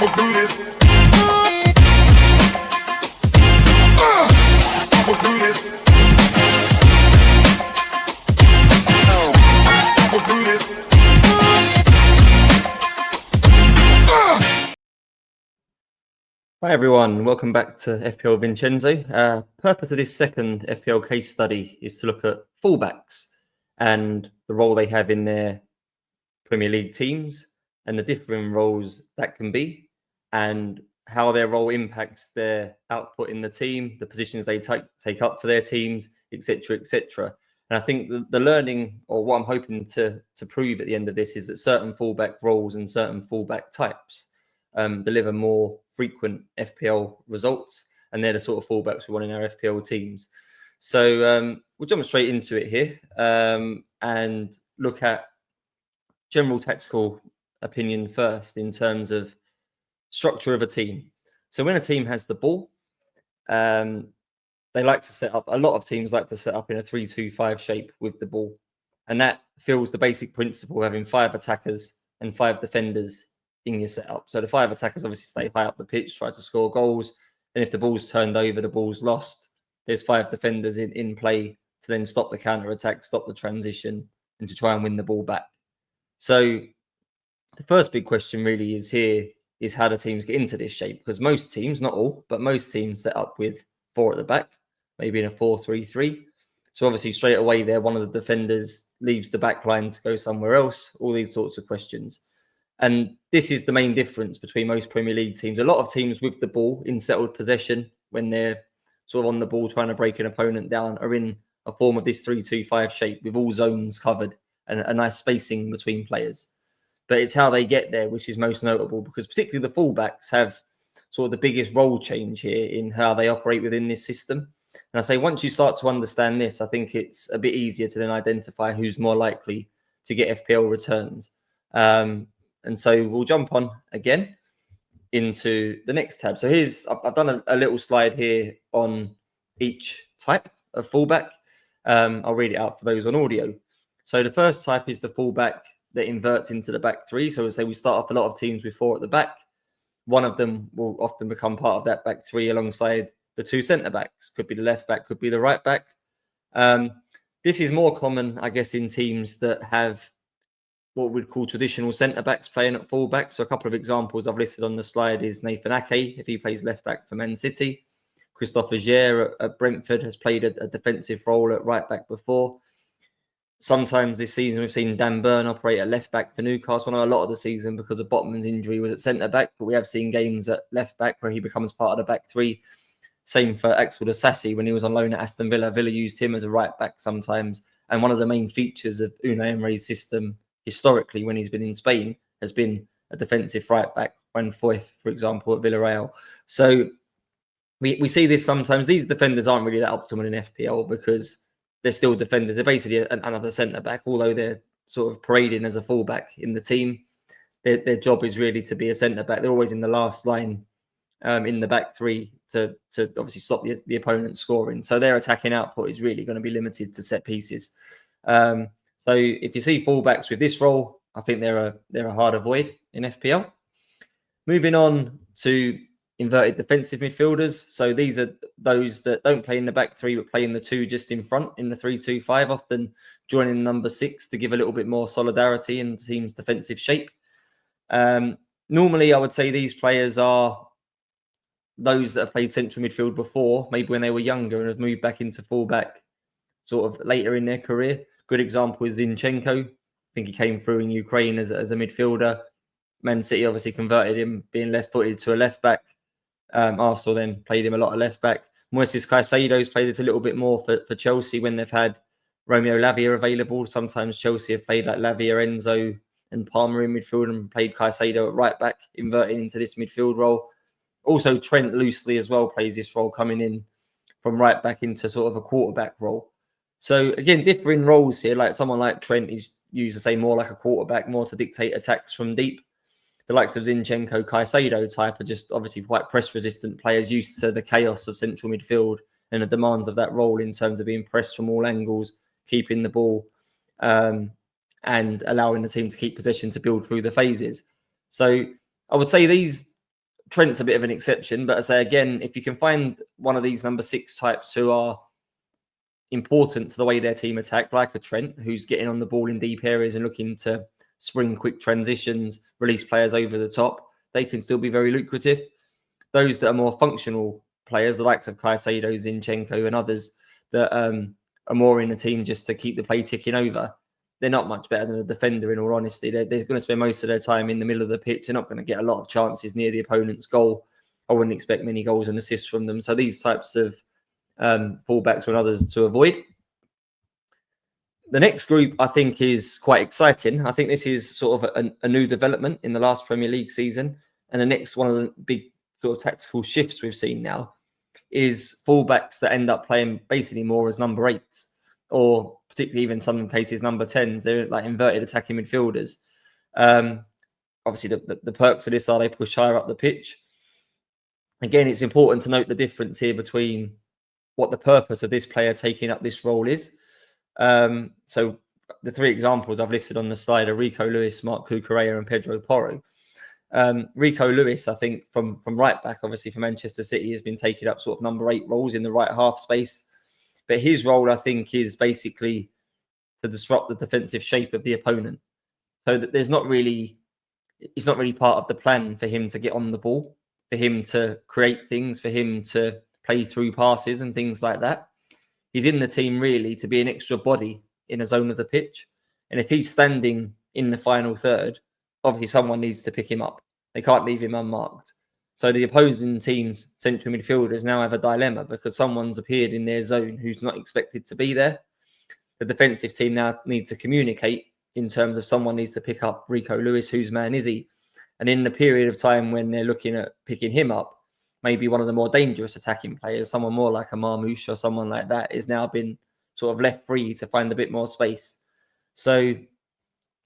Hi everyone, welcome back to FPL Vincenzo. Purpose of this second FPL case study is to look at fullbacks and the role they have in their Premier League teams and the different roles that can be and how their role impacts their output in the team, the positions they take up for their teams, etc., etc. And I think the learning, or what I'm hoping to prove at the end of this, is that certain fullback roles and certain fullback types deliver more frequent FPL results, and they're the sort of fullbacks we want in our FPL teams. So we'll jump straight into it here and look at general tactical opinion first in terms of structure of a team. So when a team has the ball, they like to set up, a lot of teams like to set up in a 3-2-5 shape with the ball. And that fills the basic principle of having 5 attackers and 5 defenders in your setup. So the 5 attackers obviously stay high up the pitch, try to score goals. And if the ball's turned over, the ball's lost, there's 5 defenders in play to then stop the counter-attack, stop the transition, and to try and win the ball back. So the first big question really is how do teams get into this shape? Because most teams, not all, but most teams set up with 4 at the back, maybe in a 4-3-3. So obviously straight away there, one of the defenders leaves the back line to go somewhere else, all these sorts of questions. And this is the main difference between most Premier League teams. A lot of teams with the ball in settled possession, when they're sort of on the ball trying to break an opponent down, are in a form of this 3-2-5 shape with all zones covered and a nice spacing between players. But it's how they get there which is most notable, because particularly the fullbacks have sort of the biggest role change here in how they operate within this system. And I say once you start to understand this, I think it's a bit easier to then identify who's more likely to get FPL returns. And so we'll jump on again into the next tab. So I've done a little slide here on each type of fullback. I'll read it out for those on audio. So the first type is the fullback that inverts into the back 3. So we'll say we start off a lot of teams with 4 at the back. One of them will often become part of that back 3 alongside the 2 centre backs. Could be the left back, could be the right back. This is more common, I guess, in teams that have what we'd call traditional centre-backs playing at full-back. So a couple of examples I've listed on the slide is Nathan Ake, if he plays left-back for Man City. Christopher Gere at Brentford has played a defensive role at right-back before. Sometimes this season we've seen Dan Burn operate at left-back for Newcastle. I know a lot of the season, because of Botman's injury, was at centre-back, but we have seen games at left-back where he becomes part of the back 3. Same for Axel Disasi when he was on loan at Aston Villa. Villa used him as a right-back sometimes. And one of the main features of Unai Emery's system historically, when he's been in Spain, has been a defensive right back, Juan Foyth, for example, at Villarreal. So we see this sometimes. These defenders aren't really that optimal in FPL because they're still defenders. They're basically another centre back, although they're sort of parading as a fullback in the team. Their job is really to be a centre back. They're always in the last line in the back 3 to obviously stop the opponent scoring. So their attacking output is really going to be limited to set pieces. So if you see fullbacks with this role, I think they're a hard avoid in FPL. Moving on to inverted defensive midfielders. So these are those that don't play in the back 3, but play in the 2 just in front in the 3-2-5, often joining number 6 to give a little bit more solidarity in the team's defensive shape. Normally, I would say these players are those that have played central midfield before, maybe when they were younger and have moved back into fullback sort of later in their career. Good example is Zinchenko. I think he came through in Ukraine as a midfielder. Man City obviously converted him being left-footed to a left-back. Arsenal then played him a lot of left-back. Moises Caicedo's played it a little bit more for Chelsea when they've had Romeo Lavia available. Sometimes Chelsea have played like Lavia, Enzo and Palmer in midfield and played Caicedo at right-back, inverting into this midfield role. Also, Trent loosely as well plays this role, coming in from right-back into sort of a quarterback role. So again, differing roles here. Like someone like Trent is used to say more like a quarterback, more to dictate attacks from deep. The likes of Zinchenko, Caicedo type are just obviously quite press-resistant players, used to the chaos of central midfield and the demands of that role in terms of being pressed from all angles, keeping the ball, and allowing the team to keep possession to build through the phases. So I would say these Trent's a bit of an exception, but I say again, if you can find one of these number 6 types who are important to the way their team attack, like a Trent, who's getting on the ball in deep areas and looking to spring quick transitions, release players over the top, they can still be very lucrative. Those that are more functional players, the likes of Caicedo, Zinchenko, and others that are more in the team just to keep the play ticking over, they're not much better than a defender, in all honesty. They're going to spend most of their time in the middle of the pitch. They're not going to get a lot of chances near the opponent's goal. I wouldn't expect many goals and assists from them. So these types of fullbacks or others to avoid. The next group, I think, is quite exciting. I think this is sort of a new development in the last Premier League season. And the next one of the big sort of tactical shifts we've seen now is fullbacks that end up playing basically more as number 8s, or particularly even in some cases number 10s. They're like inverted attacking midfielders. Obviously, the perks of this are they push higher up the pitch. Again, it's important to note the difference here between what the purpose of this player taking up this role is. So the 3 examples I've listed on the slide are Rico Lewis, Marc Cucurella, and Pedro Porro. Rico Lewis, I think, from right back, obviously for Manchester City, has been taking up sort of number 8 roles in the right half space. But his role, I think, is basically to disrupt the defensive shape of the opponent. So that it's not really part of the plan for him to get on the ball, for him to create things, for him to play through passes and things like that. He's in the team really to be an extra body in a zone of the pitch. And if he's standing in the final third, obviously someone needs to pick him up. They can't leave him unmarked. So the opposing team's central midfielders now have a dilemma because someone's appeared in their zone who's not expected to be there. The defensive team now needs to communicate in terms of someone needs to pick up Rico Lewis, whose man is he? And in the period of time when they're looking at picking him up, maybe one of the more dangerous attacking players, someone more like a Marmoush or someone like that, is now been sort of left free to find a bit more space. So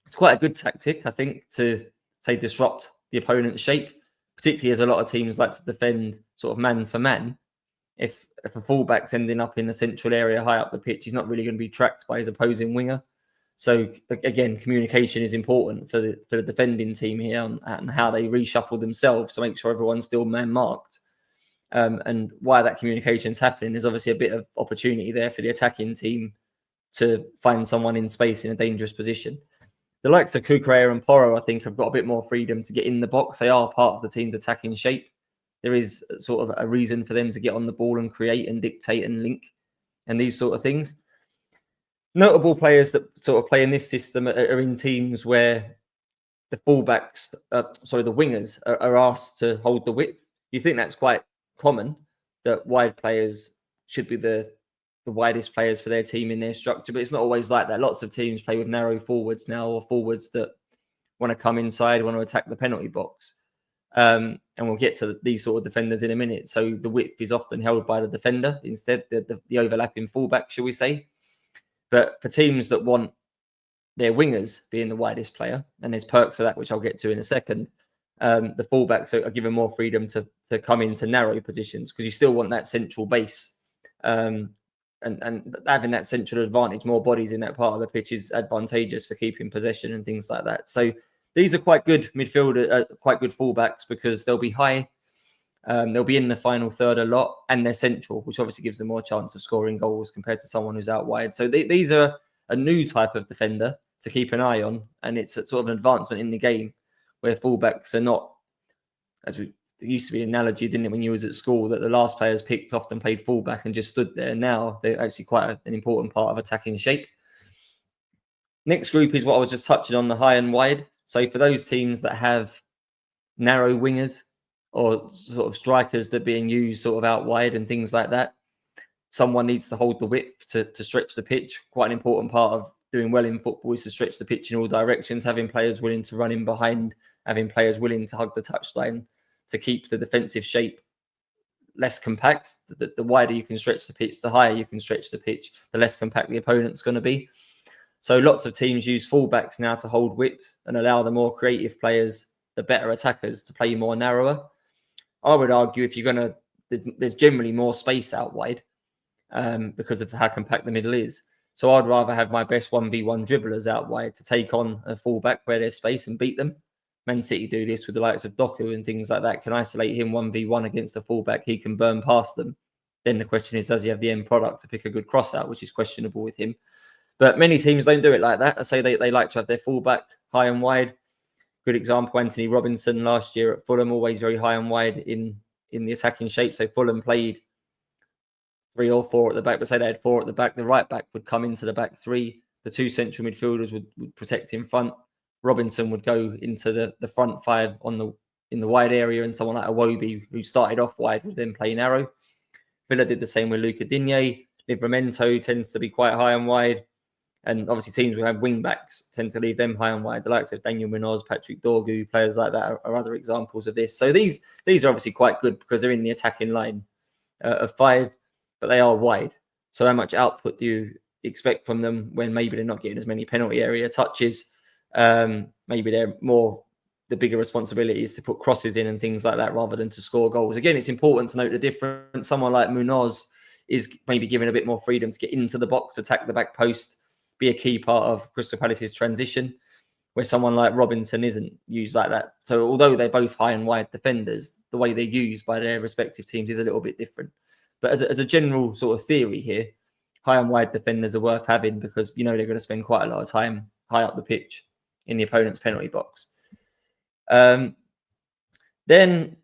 it's quite a good tactic, I think, to say disrupt the opponent's shape, particularly as a lot of teams like to defend sort of man for man. If a fullback's ending up in the central area high up the pitch, he's not really going to be tracked by his opposing winger. So again, communication is important for the defending team here and how they reshuffle themselves to make sure everyone's still man marked. And why that communication is happening is obviously a bit of opportunity there for the attacking team to find someone in space in a dangerous position. The likes of Cucurella and Porro, I think, have got a bit more freedom to get in the box. They are part of the team's attacking shape. There is sort of a reason for them to get on the ball and create and dictate and link and these sort of things. Notable players that sort of play in this system are in teams where the fullbacks, the wingers are asked to hold the width. You think that's quite common, that wide players should be the widest players for their team in their structure, but it's not always like that. Lots of teams play with narrow forwards now, or forwards that want to come inside, want to attack the penalty box. And we'll get to these sort of defenders in a minute. So the width is often held by the defender instead, the overlapping fullback, shall we say. But for teams that want their wingers being the widest player, and there's perks for that, which I'll get to in a second, the fullbacks are given more freedom to come into narrow positions because you still want that central base. And having that central advantage, more bodies in that part of the pitch is advantageous for keeping possession and things like that. So these are quite good midfielder, quite good fullbacks because they'll be high. They'll be in the final third a lot, and they're central, which obviously gives them more chance of scoring goals compared to someone who's out wide. So these are a new type of defender to keep an eye on, and it's a sort of an advancement in the game where fullbacks are not, as there used to be an analogy, didn't it, when you was at school, that the last players picked often played fullback and just stood there. Now they're actually quite an important part of attacking shape. Next group is what I was just touching on, the high and wide. So for those teams that have narrow wingers or sort of strikers that are being used sort of out wide and things like that, someone needs to hold the width to stretch the pitch. Quite an important part of doing well in football is to stretch the pitch in all directions, having players willing to run in behind, having players willing to hug the touchline to keep the defensive shape less compact. The wider you can stretch the pitch, the higher you can stretch the pitch, the less compact the opponent's going to be. So lots of teams use fullbacks now to hold width and allow the more creative players, the better attackers, to play more narrower. I would argue there's generally more space out wide because of how compact the middle is. So I'd rather have my best 1v1 dribblers out wide to take on a fullback where there's space and beat them, Man City do this with the likes of Doku and things like that, can isolate him 1v1 against a fullback, he can burn past them. Then the question is, does he have the end product to pick a good cross out, which is questionable with him. But many teams don't do it like that. I say they like to have their fullback high and wide. Good example, Anthony Robinson last year at Fulham, always very high and wide in the attacking shape. So Fulham played 3 or 4 at the back, but say they had 4 at the back. The right back would come into the back 3. The 2 central midfielders would protect in front. Robinson would go into the front 5 in the wide area, and someone like Iwobi, who started off wide, would then play narrow. Villa did the same with Luca Digne. Livramento tends to be quite high and wide. And obviously teams who have wing backs tend to leave them high and wide. The likes of Daniel Munoz, Patrick Dorgu, players like that are other examples of this. So these are obviously quite good because they're in the attacking line of 5, but they are wide. So how much output do you expect from them when maybe they're not getting as many penalty area touches? Maybe they're more, the bigger responsibility is to put crosses in and things like that rather than to score goals. Again, it's important to note the difference. Someone like Munoz is maybe given a bit more freedom to get into the box, attack the back post, be a key part of Crystal Palace's transition, where someone like Robinson isn't used like that. So although they're both high and wide defenders, the way they're used by their respective teams is a little bit different. But as a general sort of theory here, high and wide defenders are worth having because you know they're going to spend quite a lot of time high up the pitch in the opponent's penalty box. Then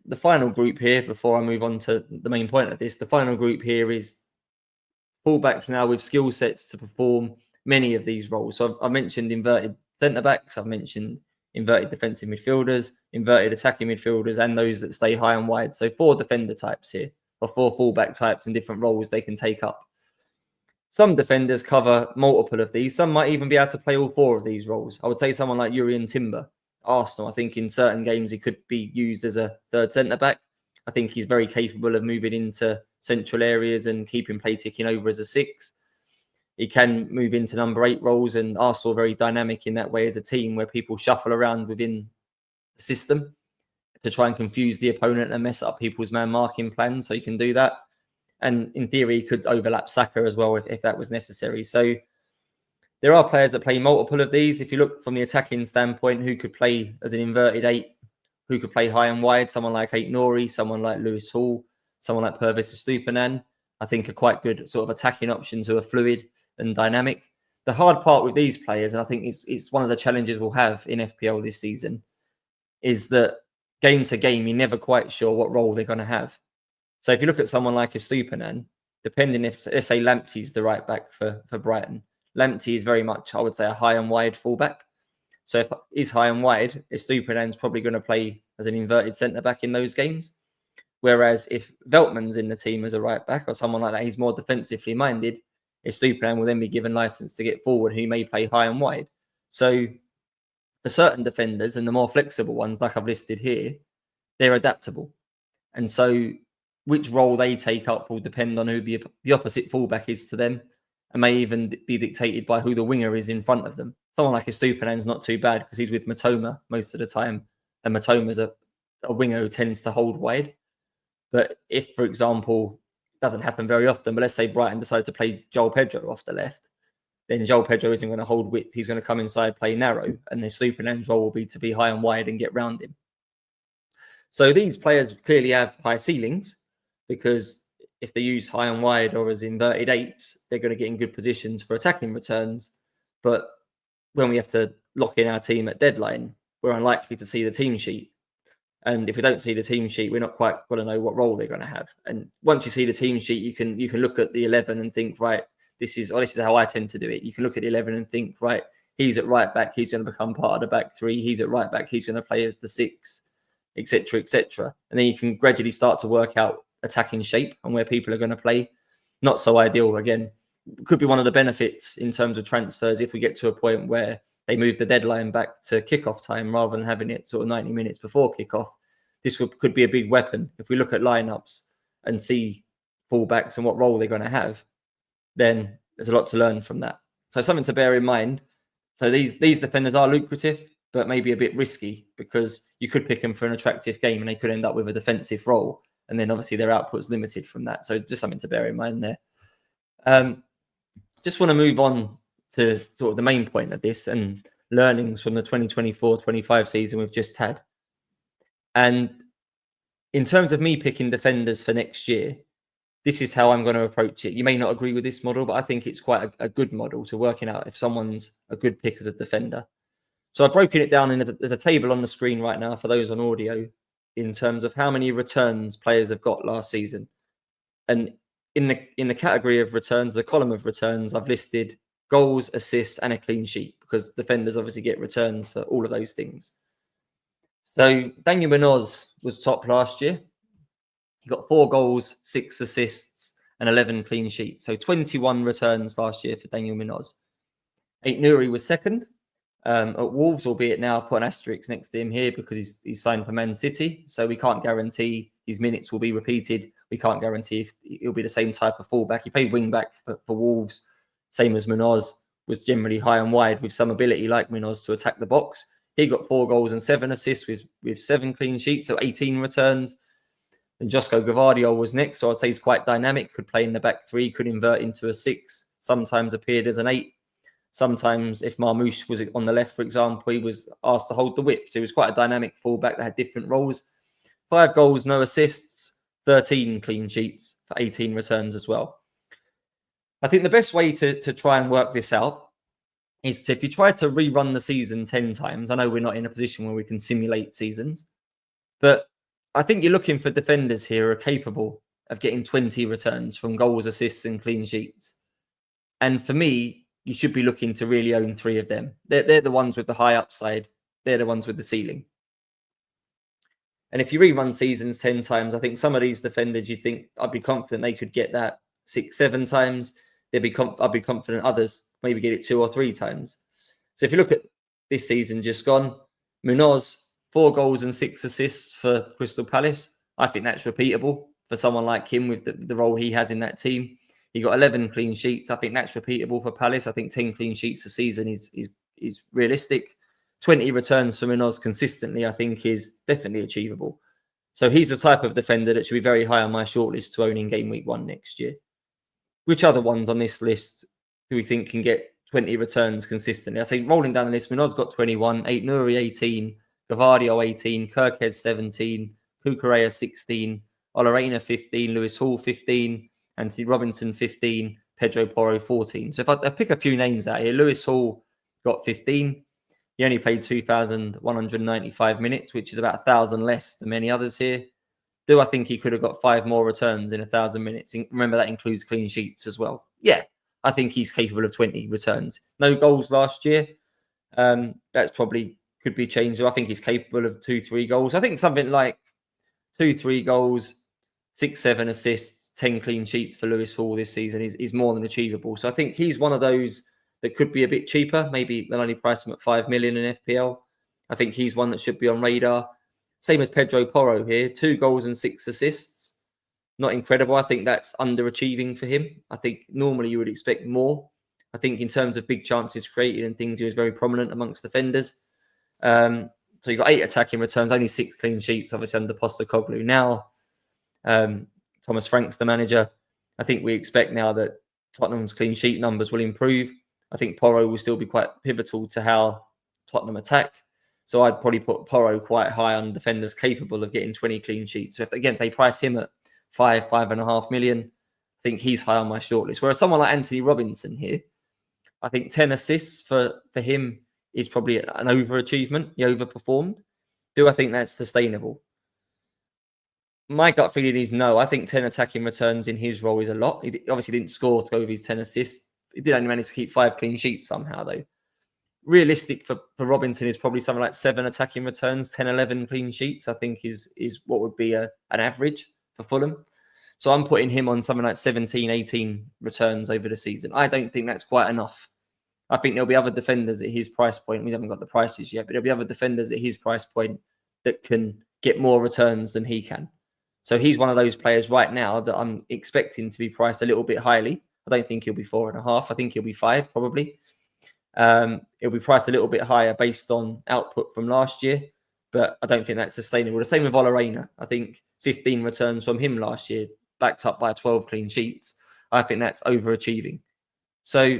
the final group here, before I move on to the main point of this, the final group here is fullbacks now with skill sets to perform many of these roles. So I've mentioned inverted centre-backs, I've mentioned inverted defensive midfielders, inverted attacking midfielders, and those that stay high and wide. So 4 defender types here, or 4 fullback types and different roles they can take up. Some defenders cover multiple of these. Some might even be able to play all 4 of these roles. I would say someone like Jurrien Timber, Arsenal, I think in certain games he could be used as a third centre-back. I think he's very capable of moving into central areas and keeping play ticking over as a 6. He can move into number 8 roles, and Arsenal are very dynamic in that way as a team where people shuffle around within the system to try and confuse the opponent and mess up people's man marking plans. So you can do that. And in theory, he could overlap Saka as well if that was necessary. So there are players that play multiple of these. If you look from the attacking standpoint, who could play as an inverted 8, who could play high and wide, someone like Aït-Nouri, someone like Lewis Hall, someone like Pervis Estupiñán, I think are quite good sort of attacking options who are fluid and dynamic. The hard part with these players, and I think it's one of the challenges we'll have in FPL this season, is that game to game, you're never quite sure what role they're going to have. So if you look at someone like Estupiñán, depending if, let's say Lamptey's the right back for Brighton, Lamptey is very much, I would say, a high and wide fullback. So if he's high and wide, Estupiñán's probably going to play as an inverted centre-back in those games. Whereas if Veltman's in the team as a right back or someone like that, he's more defensively minded, Estupiñán will then be given license to get forward, who may play high and wide. So for certain defenders and the more flexible ones, like I've listed here, they're adaptable. And so which role they take up will depend on who the opposite fullback is to them, and may even be dictated by who the winger is in front of them. Someone like Estupiñán's not too bad because he's with Matoma most of the time, and Matoma's a winger who tends to hold wide. But if, for example, doesn't happen very often, but let's say Brighton decided to play Joel Pedro off the left, then Joel Pedro isn't going to hold width. He's going to come inside, play narrow, and Estupiñán's role will be to be high and wide and get round him. So these players clearly have high ceilings because if they use high and wide or as inverted 8s, they're going to get in good positions for attacking returns. But when we have to lock in our team at deadline, we're unlikely to see the team sheet. And if we don't see the team sheet, we're not quite going to know what role they're going to have. And once you see the team sheet, you can look at the 11 and think, right, this is how I tend to do it. You can look at the 11 and think, right, he's at right back, he's going to become part of the back 3. He's at right back, he's going to play as the 6, etc., etc. And then you can gradually start to work out attacking shape and where people are going to play. Not so ideal, again. Could be one of the benefits in terms of transfers if we get to a point where they move the deadline back to kickoff time rather than having it sort of 90 minutes before kickoff. This could be a big weapon. If we look at lineups and see fullbacks and what role they're going to have, then there's a lot to learn from that. So something to bear in mind. So these defenders are lucrative, but maybe a bit risky because you could pick them for an attractive game and they could end up with a defensive role. And then obviously their output's limited from that. So just something to bear in mind there. Just want to move on to sort of the main point of this and learnings from the 2024-25 season we've just had. And in terms of me picking defenders for next year, this is how I'm going to approach it. You may not agree with this model, but I think it's quite a good model to working out if someone's a good pick as a defender. So I've broken it down, and there's a table on the screen right now for those on audio in terms of how many returns players have got last season. And in the category of returns, the column of returns, I've listed goals, assists, and a clean sheet, because defenders obviously get returns for all of those things. So Daniel Munoz was top last year. He got 4 goals, 6 assists, and 11 clean sheets. So 21 returns last year for Daniel Munoz. Aït-Nouri was second at Wolves, albeit now I've put an asterisk next to him here because he's signed for Man City. So we can't guarantee his minutes will be repeated. We can't guarantee if he'll be the same type of fullback. He played wing back for Wolves, same as Munoz, was generally high and wide with some ability like Munoz to attack the box. He got 4 goals and 7 assists with 7 clean sheets, so 18 returns. And Josko Gvardiol was next, so I'd say he's quite dynamic, could play in the back 3, could invert into a 6, sometimes appeared as an 8. Sometimes if Marmoush was on the left, for example, he was asked to hold the whip. So he was quite a dynamic fullback that had different roles. 5 goals, no assists, 13 clean sheets for 18 returns as well. I think the best way to try and work this out is if you try to rerun the season 10 times. I know we're not in a position where we can simulate seasons, but I think you're looking for defenders here who are capable of getting 20 returns from goals, assists, and clean sheets. And for me, you should be looking to really own 3 of them. They're the ones with the high upside. They're the ones with the ceiling. And if you rerun seasons 10 times, I think some of these defenders, you think, I'd be confident they could get that 6, 7 times. I'd be confident others maybe get it 2 or 3 times. So if you look at this season just gone, Munoz, 4 goals and 6 assists for Crystal Palace. I think that's repeatable for someone like him with the role he has in that team. He got 11 clean sheets. I think that's repeatable for Palace. I think 10 clean sheets a season is realistic. 20 returns for Munoz consistently, I think, is definitely achievable. So he's the type of defender that should be very high on my shortlist to own in game week 1 next year. Which other ones on this list do we think can get 20 returns consistently? I say rolling down the list, Munoz got 21, Aït-Nouri 18, Gvardiol 18, Kerkez 17, Cucurella 16, Olarena 15, Lewis Hall 15, Anthony Robinson 15, Pedro Porro 14. So if I pick a few names out here, Lewis Hall got 15. He only played 2,195 minutes, which is about 1,000 less than many others here. Do I think he could have got 5 more returns in 1,000 minutes? Remember, that includes clean sheets as well. Yeah, I think he's capable of 20 returns. No goals last year. That's probably could be changed. I think he's capable of 2-3 goals. I think something like 2-3 goals, 6-7 assists, 10 clean sheets for Lewis Hall this season is more than achievable. So I think he's one of those that could be a bit cheaper. Maybe they'll only price him at 5 million in FPL. I think he's one that should be on radar. Same as Pedro Porro here, 2 goals and 6 assists. Not incredible. I think that's underachieving for him. I think normally you would expect more. I think in terms of big chances created and things, he was very prominent amongst defenders. So you've got 8 attacking returns, only 6 clean sheets, obviously under Postecoglou. Now, Thomas Frank's the manager. I think we expect now that Tottenham's clean sheet numbers will improve. I think Porro will still be quite pivotal to how Tottenham attack. So I'd probably put Porro quite high on defenders capable of getting 20 clean sheets. So if they price him at 5.5 million, I think he's high on my shortlist. Whereas someone like Anthony Robinson here, I think 10 assists for him is probably an overachievement. He overperformed. Do I think that's sustainable? My gut feeling is no. I think 10 attacking returns in his role is a lot. He obviously didn't score to go with his 10 assists. He did only manage to keep 5 clean sheets somehow, though. Realistic for Robinson is probably something like 7 attacking returns, 10, 11 clean sheets, I think is what would be an average for Fulham. So I'm putting him on something like 17, 18 returns over the season. I don't think that's quite enough. I think there'll be other defenders at his price point. We haven't got the prices yet, but there'll be other defenders at his price point that can get more returns than he can. So he's one of those players right now that I'm expecting to be priced a little bit highly. I don't think he'll be 4.5. I think he'll be 5 probably. It'll be priced a little bit higher based on output from last year, but I don't think that's sustainable. The same with Olarena. I think 15 returns from him last year, backed up by 12 clean sheets. I think that's overachieving. So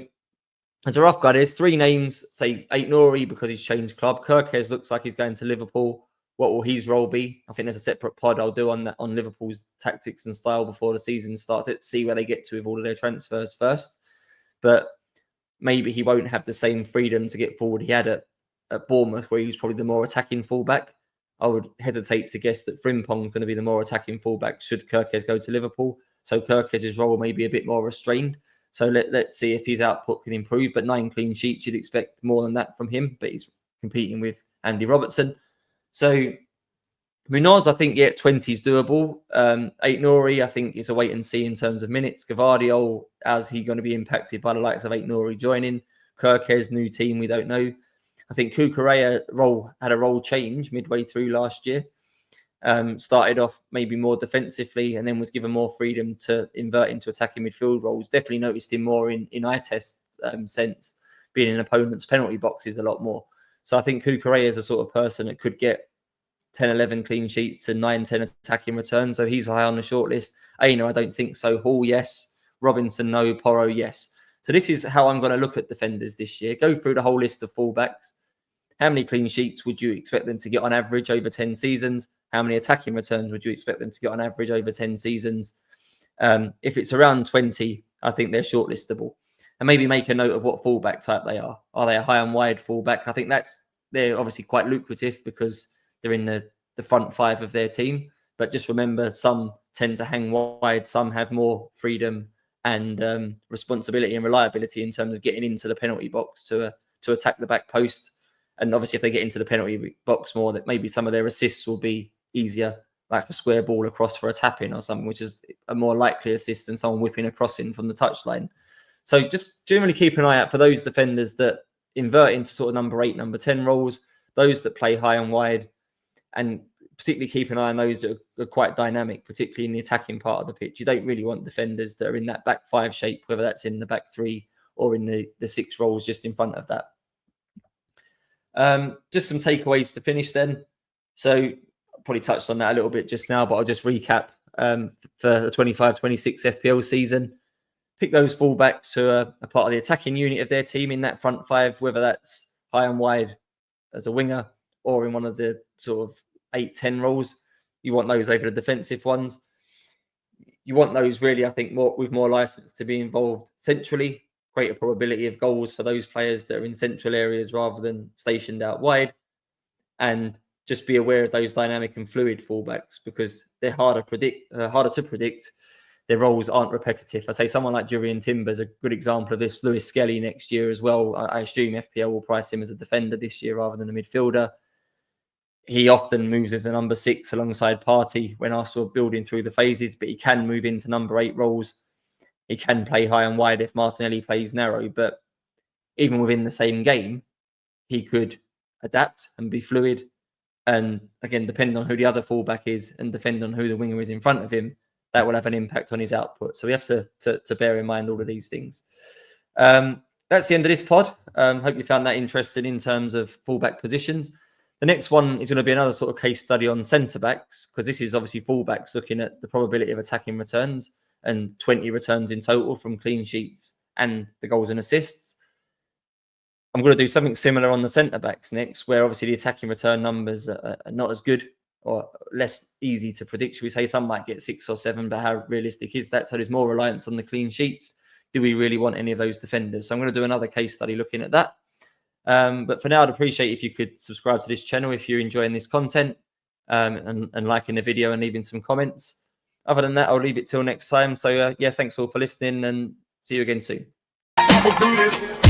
as a rough guide, there's 3 names. Say Aït-Nouri because he's changed club. Kerkez looks like he's going to Liverpool. What will his role be? I think there's a separate pod I'll do on that, on Liverpool's tactics and style before the season starts. Let's see where they get to with all of their transfers first. But maybe he won't have the same freedom to get forward he had at Bournemouth, where he was probably the more attacking fullback. I would hesitate to guess that Frimpong's going to be the more attacking fullback should Kerkez go to Liverpool. So Kerkez's role may be a bit more restrained. So let's see if his output can improve. But 9 clean sheets, you'd expect more than that from him. But he's competing with Andy Robertson. So Munoz, I think, 20 is doable. Aït-Nouri, I think, is a wait and see in terms of minutes. Gavardio, how's he going to be impacted by the likes of Aït-Nouri joining? Kerkez, new team, we don't know. I think Cucurella had a role change midway through last year. Started off maybe more defensively and then was given more freedom to invert into attacking midfield roles. Definitely noticed him more in eye test sense, being in opponents' penalty boxes a lot more. So I think Cucurella is a sort of person that could get 10, 11 clean sheets and 9, 10 attacking returns. So he's high on the shortlist. Aina, I don't think so. Hall, yes. Robinson, no. Porro, yes. So this is how I'm going to look at defenders this year. Go through the whole list of fullbacks. How many clean sheets would you expect them to get on average over 10 seasons? How many attacking returns would you expect them to get on average over 10 seasons? If it's around 20, I think they're shortlistable. And maybe make a note of what fullback type they are. Are they a high and wide fullback? I think they're obviously quite lucrative because they're in the front 5 of their team. But just remember, some tend to hang wide. Some have more freedom and responsibility and reliability in terms of getting into the penalty box to attack the back post. And obviously, if they get into the penalty box more, that maybe some of their assists will be easier, like a square ball across for a tap-in or something, which is a more likely assist than someone whipping a cross in from the touchline. So just generally keep an eye out for those defenders that invert into sort of number 8, number 10 roles, those that play high and wide, and particularly keep an eye on those that are quite dynamic, particularly in the attacking part of the pitch. You don't really want defenders that are in that back 5 shape, whether that's in the back 3 or in the 6 roles just in front of that. Just some takeaways to finish then. So I probably touched on that a little bit just now, but I'll just recap for the 25-26 FPL season. Pick those fullbacks who are a part of the attacking unit of their team in that front 5, whether that's high and wide as a winger or in one of the sort of 8-10 roles. You want those over the defensive ones. You want those really, I think, with more license to be involved centrally. Greater probability of goals for those players that are in central areas rather than stationed out wide. And just be aware of those dynamic and fluid fullbacks because they're harder to predict. Their roles aren't repetitive. I say someone like Jurriën Timber is a good example of this. Lewis Skelly next year as well. I assume FPL will price him as a defender this year rather than a midfielder. He often moves as a number 6 alongside Partey when Arsenal are building through the phases, but he can move into number 8 roles. He can play high and wide if Martinelli plays narrow, but even within the same game, he could adapt and be fluid. And again, depending on who the other fullback is and depending on who the winger is in front of him, that will have an impact on his output. So we have to bear in mind all of these things. That's the end of this pod. Hope you found that interesting in terms of fullback positions. The next one is going to be another sort of case study on centre-backs, because this is obviously fullbacks looking at the probability of attacking returns and 20 returns in total from clean sheets and the goals and assists. I'm going to do something similar on the centre-backs next, where obviously the attacking return numbers are not as good or less easy to predict. Should we say some might get 6 or 7, but how realistic is that? So there's more reliance on the clean sheets. Do we really want any of those defenders? So I'm going to do another case study looking at that. But for now, I'd appreciate if you could subscribe to this channel if you're enjoying this content and liking the video and leaving some comments. Other than that, I'll leave it till next time. So yeah, thanks all for listening and see you again soon. Let's do this.